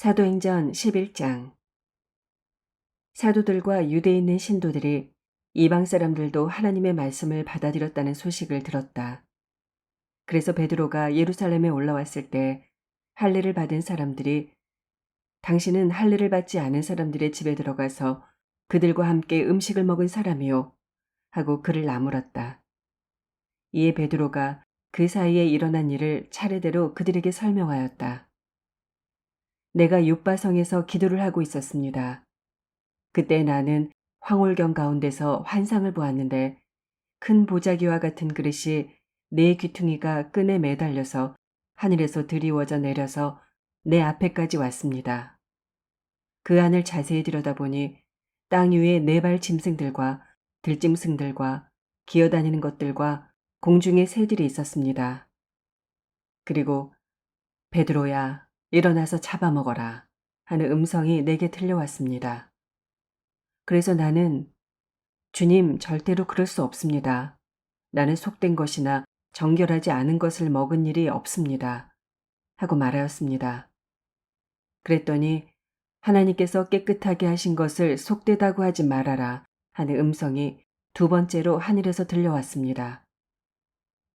사도행전 11장. 사도들과 유대에 있는 신도들이 이방 사람들도 하나님의 말씀을 받아들였다는 소식을 들었다. 그래서 베드로가 예루살렘에 올라왔을 때 할례를 받은 사람들이 당신은 할례를 받지 않은 사람들의 집에 들어가서 그들과 함께 음식을 먹은 사람이요 하고 그를 나무랐다. 이에 베드로가 그 사이에 일어난 일을 차례대로 그들에게 설명하였다. 내가 욥바성에서 기도를 하고 있었습니다. 그때 나는 황홀경 가운데서 환상을 보았는데 큰 보자기와 같은 그릇이 네 귀퉁이가 끈에 매달려서 하늘에서 드리워져 내려서 내 앞에까지 왔습니다. 그 안을 자세히 들여다보니 땅 위에 네 발 짐승들과 들짐승들과 기어다니는 것들과 공중의 새들이 있었습니다. 그리고 베드로야, 일어나서 잡아먹어라 하는 음성이 내게 들려왔습니다. 그래서 나는 주님, 절대로 그럴 수 없습니다. 나는 속된 것이나 정결하지 않은 것을 먹은 일이 없습니다. 하고 말하였습니다. 그랬더니 하나님께서 깨끗하게 하신 것을 속되다고 하지 말아라 하는 음성이 두 번째로 하늘에서 들려왔습니다.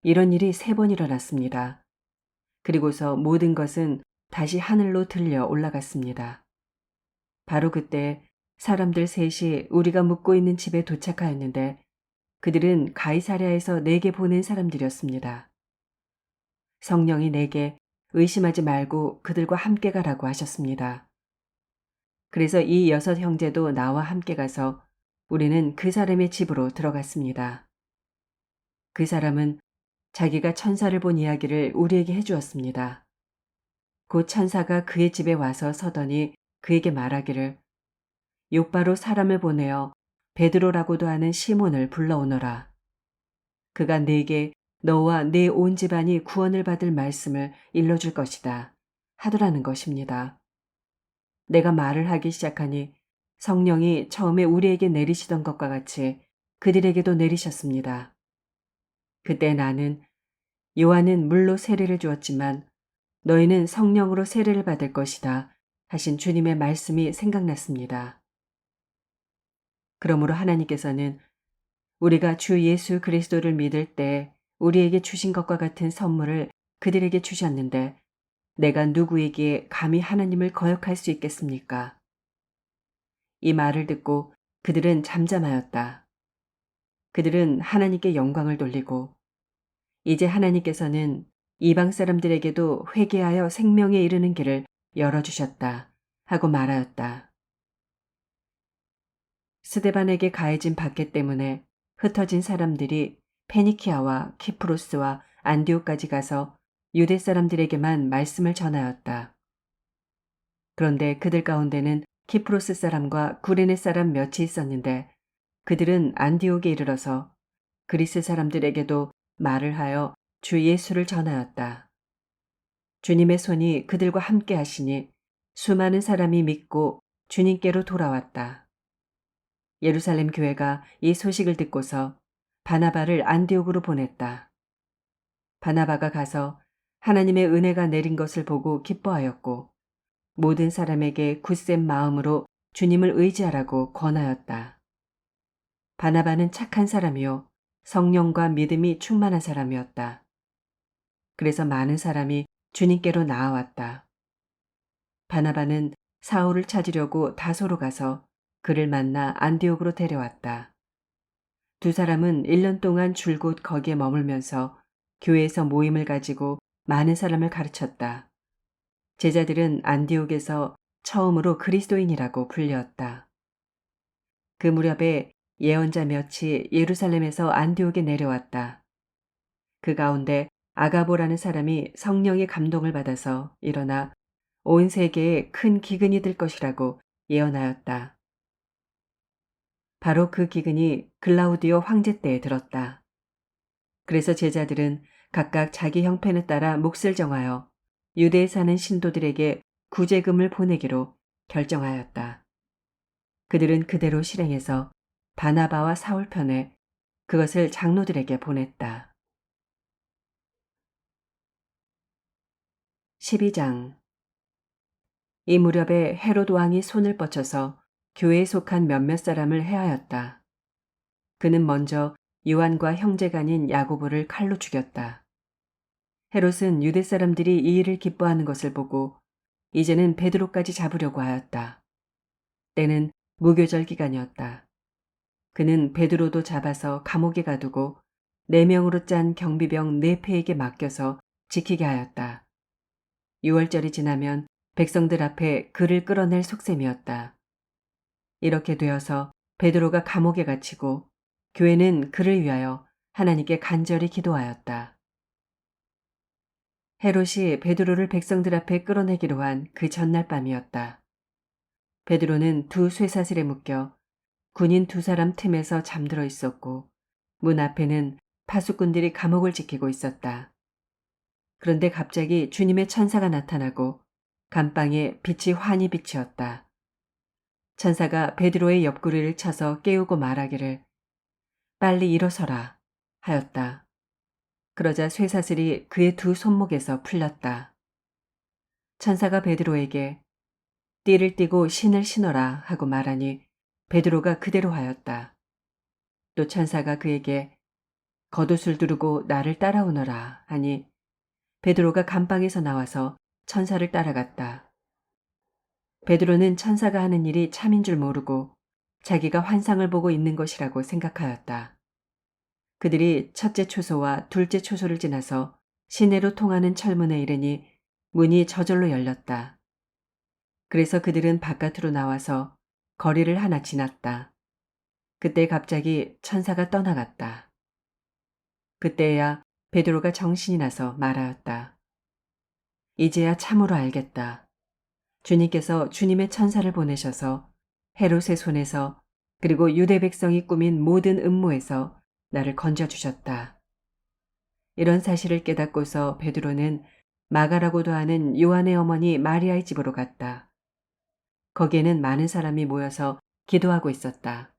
이런 일이 3번 일어났습니다. 그리고서 모든 것은 다시 하늘로 들려 올라갔습니다. 바로 그때 사람들 셋이 우리가 묵고 있는 집에 도착하였는데 그들은 가이사랴에서 내게 보낸 사람들이었습니다. 성령이 내게 의심하지 말고 그들과 함께 가라고 하셨습니다. 그래서 이 6 형제도 나와 함께 가서 우리는 그 사람의 집으로 들어갔습니다. 그 사람은 자기가 천사를 본 이야기를 우리에게 해주었습니다. 곧 천사가 그의 집에 와서 서더니 그에게 말하기를 욥바로 사람을 보내어 베드로라고도 하는 시몬을 불러오너라. 그가 네게 너와 네 온 집안이 구원을 받을 말씀을 일러줄 것이다 하더라는 것입니다. 내가 말을 하기 시작하니 성령이 처음에 우리에게 내리시던 것과 같이 그들에게도 내리셨습니다. 그때 나는 요한은 물로 세례를 주었지만 너희는 성령으로 세례를 받을 것이다 하신 주님의 말씀이 생각났습니다. 그러므로 하나님께서는 우리가 주 예수 그리스도를 믿을 때 우리에게 주신 것과 같은 선물을 그들에게 주셨는데 내가 누구에게 감히 하나님을 거역할 수 있겠습니까? 이 말을 듣고 그들은 잠잠하였다. 그들은 하나님께 영광을 돌리고 이제 하나님께서는 이방 사람들에게도 회개하여 생명에 이르는 길을 열어주셨다 하고 말하였다. 스데반에게 가해진 박해 때문에 흩어진 사람들이 페니키아와 키프로스와 안디오까지 가서 유대 사람들에게만 말씀을 전하였다. 그런데 그들 가운데는 키프로스 사람과 구레네 사람 몇이 있었는데 그들은 안디옥에 이르러서 그리스 사람들에게도 말을 하여 주 예수를 전하였다. 주님의 손이 그들과 함께 하시니 수많은 사람이 믿고 주님께로 돌아왔다. 예루살렘 교회가 이 소식을 듣고서 바나바를 안디옥으로 보냈다. 바나바가 가서 하나님의 은혜가 내린 것을 보고 기뻐하였고 모든 사람에게 굳센 마음으로 주님을 의지하라고 권하였다. 바나바는 착한 사람이요 성령과 믿음이 충만한 사람이었다. 그래서 많은 사람이 주님께로 나아왔다. 바나바는 사울을 찾으려고 다소로 가서 그를 만나 안디옥으로 데려왔다. 두 사람은 1년 동안 줄곧 거기에 머물면서 교회에서 모임을 가지고 많은 사람을 가르쳤다. 제자들은 안디옥에서 처음으로 그리스도인이라고 불렸다. 그 무렵에 예언자 몇이 예루살렘에서 안디옥에 내려왔다. 그 가운데 아가보라는 사람이 성령의 감동을 받아서 일어나 온 세계에 큰 기근이 들 것이라고 예언하였다. 바로 그 기근이 글라우디오 황제 때에 들었다. 그래서 제자들은 각각 자기 형편에 따라 몫을 정하여 유대에 사는 신도들에게 구제금을 보내기로 결정하였다. 그들은 그대로 실행해서 바나바와 사울 편에 그것을 장로들에게 보냈다. 12장. 이 무렵에 헤롯 왕이 손을 뻗쳐서 교회에 속한 몇몇 사람을 해하였다. 그는 먼저 요한과 형제간인 야고보를 칼로 죽였다. 헤롯은 유대 사람들이 이 일을 기뻐하는 것을 보고 이제는 베드로까지 잡으려고 하였다. 때는 무교절 기간이었다. 그는 베드로도 잡아서 감옥에 가두고 4명으로 짠 경비병 4패에게 맡겨서 지키게 하였다. 6월절이 지나면 백성들 앞에 그를 끌어낼 속셈이었다. 이렇게 되어서 베드로가 감옥에 갇히고 교회는 그를 위하여 하나님께 간절히 기도하였다. 헤롯이 베드로를 백성들 앞에 끌어내기로 한 그 전날 밤이었다. 베드로는 두 쇠사슬에 묶여 군인 2사람 틈에서 잠들어 있었고 문 앞에는 파수꾼들이 감옥을 지키고 있었다. 그런데 갑자기 주님의 천사가 나타나고 감방에 빛이 환히 비치었다. 천사가 베드로의 옆구리를 쳐서 깨우고 말하기를 빨리 일어서라 하였다. 그러자 쇠사슬이 그의 2 손목에서 풀렸다. 천사가 베드로에게 띠를 띠고 신을 신어라 하고 말하니 베드로가 그대로 하였다. 또 천사가 그에게 겉옷을 두르고 나를 따라오너라 하니 베드로가 감방에서 나와서 천사를 따라갔다. 베드로는 천사가 하는 일이 참인 줄 모르고 자기가 환상을 보고 있는 것이라고 생각하였다. 그들이 첫째 초소와 둘째 초소를 지나서 시내로 통하는 철문에 이르니 문이 저절로 열렸다. 그래서 그들은 바깥으로 나와서 거리를 하나 지났다. 그때 갑자기 천사가 떠나갔다. 그때야 베드로가 정신이 나서 말하였다. 이제야 참으로 알겠다. 주님께서 주님의 천사를 보내셔서 헤롯의 손에서 그리고 유대 백성이 꾸민 모든 음모에서 나를 건져주셨다. 이런 사실을 깨닫고서 베드로는 마가라고도 하는 요한의 어머니 마리아의 집으로 갔다. 거기에는 많은 사람이 모여서 기도하고 있었다.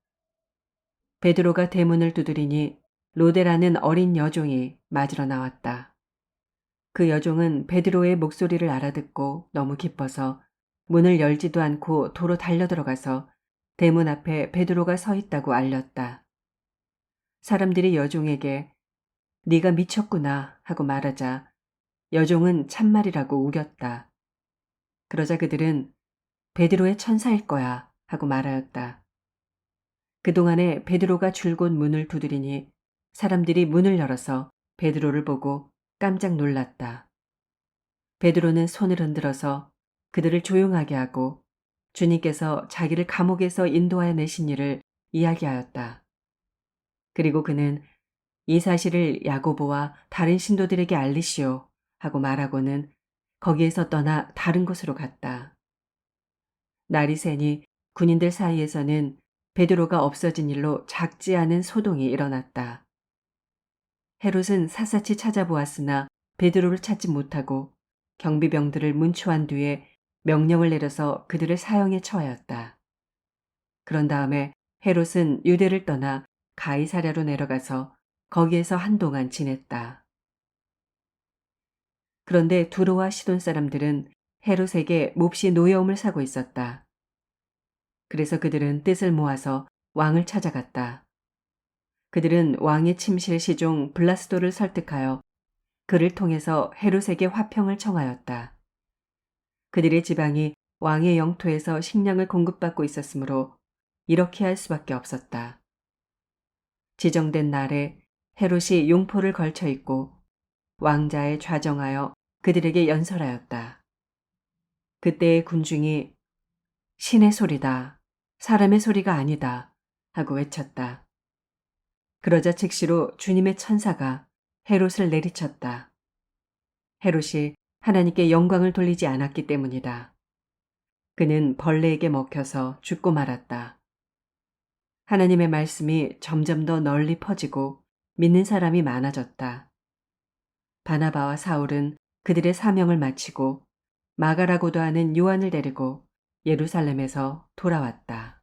베드로가 대문을 두드리니 로데라는 어린 여종이 맞으러 나왔다. 그 여종은 베드로의 목소리를 알아듣고 너무 기뻐서 문을 열지도 않고 도로 달려들어가서 대문 앞에 베드로가 서 있다고 알렸다. 사람들이 여종에게 네가 미쳤구나 하고 말하자 여종은 참말이라고 우겼다. 그러자 그들은 베드로의 천사일 거야 하고 말하였다. 그동안에 베드로가 줄곧 문을 두드리니 사람들이 문을 열어서 베드로를 보고 깜짝 놀랐다. 베드로는 손을 흔들어서 그들을 조용하게 하고 주님께서 자기를 감옥에서 인도하여 내신 일을 이야기하였다. 그리고 그는 이 사실을 야고보와 다른 신도들에게 알리시오 하고 말하고는 거기에서 떠나 다른 곳으로 갔다. 날이 새니 군인들 사이에서는 베드로가 없어진 일로 작지 않은 소동이 일어났다. 헤롯은 샅샅이 찾아보았으나 베드로를 찾지 못하고 경비병들을 문초한 뒤에 명령을 내려서 그들을 사형에 처하였다. 그런 다음에 헤롯은 유대를 떠나 가이사랴로 내려가서 거기에서 한동안 지냈다. 그런데 두로와 시돈 사람들은 헤롯에게 몹시 노여움을 사고 있었다. 그래서 그들은 뜻을 모아서 왕을 찾아갔다. 그들은 왕의 침실 시종 블라스도를 설득하여 그를 통해서 헤롯에게 화평을 청하였다. 그들의 지방이 왕의 영토에서 식량을 공급받고 있었으므로 이렇게 할 수밖에 없었다. 지정된 날에 헤롯이 용포를 걸쳐 입고 왕자에 좌정하여 그들에게 연설하였다. 그때의 군중이 신의 소리다, 사람의 소리가 아니다 하고 외쳤다. 그러자 즉시로 주님의 천사가 헤롯을 내리쳤다. 헤롯이 하나님께 영광을 돌리지 않았기 때문이다. 그는 벌레에게 먹혀서 죽고 말았다. 하나님의 말씀이 점점 더 널리 퍼지고 믿는 사람이 많아졌다. 바나바와 사울은 그들의 사명을 마치고 마가라고도 하는 요한을 데리고 예루살렘에서 돌아왔다.